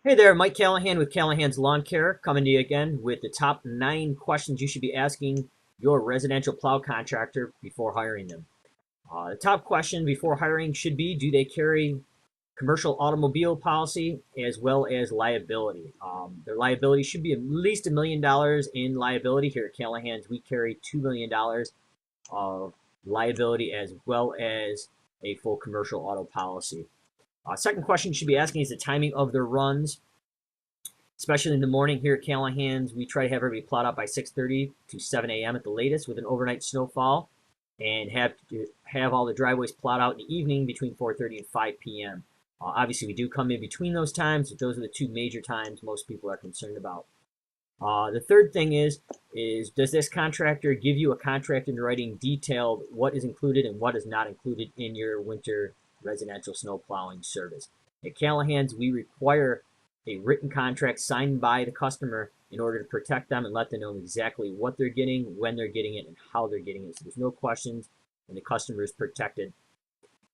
Hey there, Mike Callahan with Callahan's Lawn Care, coming to you again with the top 9 questions you should be asking your residential plow contractor before hiring them. The top question before hiring should be, do they carry commercial automobile policy as well as liability? Their liability should be at least $1 million in liability. Here at Callahan's, we carry $2 million of liability as well as a full commercial auto policy. Second question you should be asking is the timing of their runs, especially in the morning. Here at Callahan's, we try to have everybody plowed out by 6:30 to 7 a.m. at the latest with an overnight snowfall, and have all the driveways plowed out in the evening between 4:30 and 5 p.m. Obviously, we do come in between those times, but those are the two major times most people are concerned about. The third thing is does this contractor give you a contract in writing detailed what is included and what is not included in your winter residential snow plowing service? At Callahan's, we require a written contract signed by the customer in order to protect them and let them know exactly what they're getting, when they're getting it, and how they're getting it. So there's no questions, and the customer is protected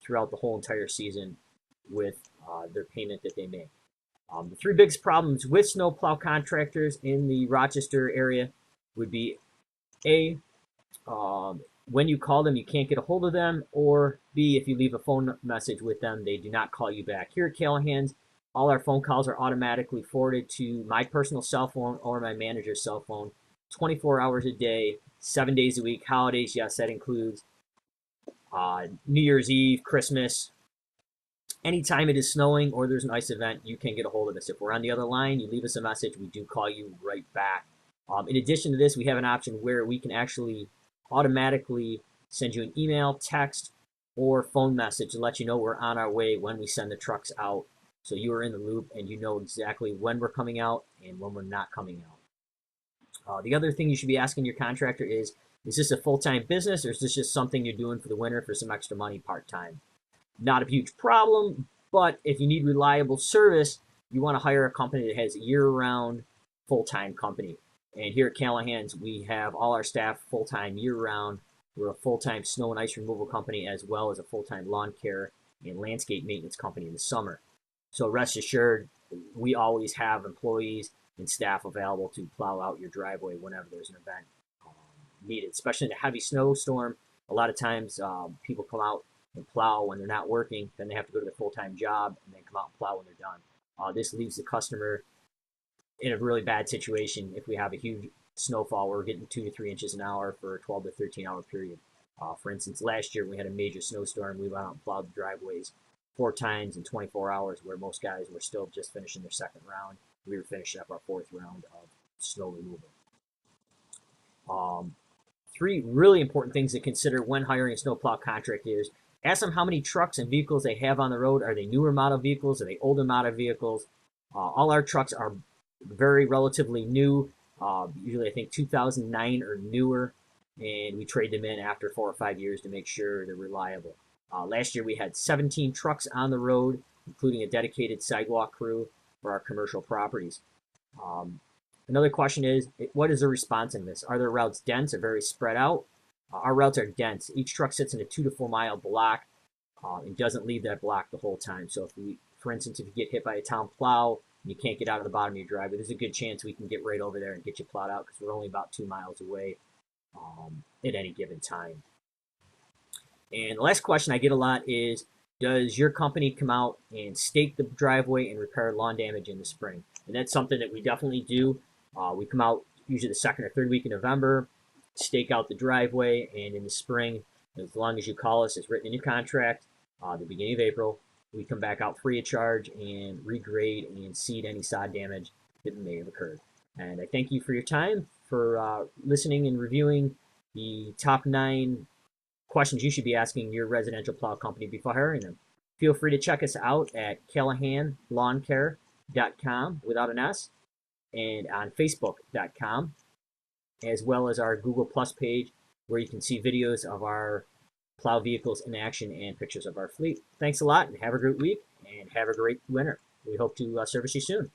throughout the whole entire season with their payment that they make. The three biggest problems with snowplow contractors in the Rochester area would be A, when you call them, you can't get a hold of them, or B, if you leave a phone message with them, they do not call you back. Here at Callahan's, all our phone calls are automatically forwarded to my personal cell phone or my manager's cell phone 24 hours a day, 7 days a week. Holidays, yes, that includes New Year's Eve, Christmas. Anytime it is snowing or there's an ice event, you can get a hold of us. If we're on the other line, you leave us a message, we do call you right back. In addition to this, we have an option where we can actually automatically send you an email, text, or phone message to let you know we're on our way when we send the trucks out. So you are in the loop and you know exactly when we're coming out and when we're not coming out. The other thing you should be asking your contractor is this a full-time business, or is this just something you're doing for the winter for some extra money part-time? Not a huge problem, but if you need reliable service, you want to hire a company that has a year-round full-time company. And here at Callahan's, we have all our staff full-time year-round. We're a full-time snow and ice removal company as well as a full-time lawn care and landscape maintenance company in the summer. So rest assured, we always have employees and staff available to plow out your driveway whenever there's an event needed, especially in a heavy snowstorm. A lot of times people come out and plow when they're not working, then they have to go to their full-time job and then come out and plow when they're done. This leaves the customer in a really bad situation if we have a huge snowfall. We're getting 2 to 3 inches an hour for a 12 to 13 hour period. For instance, last year we had a major snowstorm. We went out and plowed the driveways 4 times in 24 hours, where most guys were still just finishing their second round. We were finishing up our 4th round of snow removal. 3 really important things to consider when hiring a snowplow contractor is ask them how many trucks and vehicles they have on the road. Are they newer model vehicles? Are they older model vehicles? All our trucks are very relatively new, usually I think 2009 or newer, and we trade them in after 4 or 5 years to make sure they're reliable. Last year we had 17 trucks on the road, including a dedicated sidewalk crew for our commercial properties. Another question is, what is the responsiveness? Are their routes dense or very spread out? Our routes are dense. Each truck sits in a 2 to 4 mile block and doesn't leave that block the whole time. So for instance, if you get hit by a town plow and you can't get out of the bottom of your driveway, there's a good chance we can get right over there and get you plowed out because we're only about 2 miles away at any given time. And the last question I get a lot is, does your company come out and stake the driveway and repair lawn damage in the spring? And that's something that we definitely do. We come out usually the 2nd or 3rd week in November, stake out the driveway, and in the spring, as long as you call us, it's written in your contract, the beginning of April, we come back out free of charge and regrade and seed any sod damage that may have occurred. And I thank you for your time, for listening and reviewing the top 9 questions you should be asking your residential plow company before hiring them. Feel free to check us out at CallahanLawnCare.com without an S, and on Facebook.com, as well as our Google Plus page, where you can see videos of our plow vehicles in action and pictures of our fleet. Thanks a lot, and have a great week, and have a great winter. We hope to service you soon.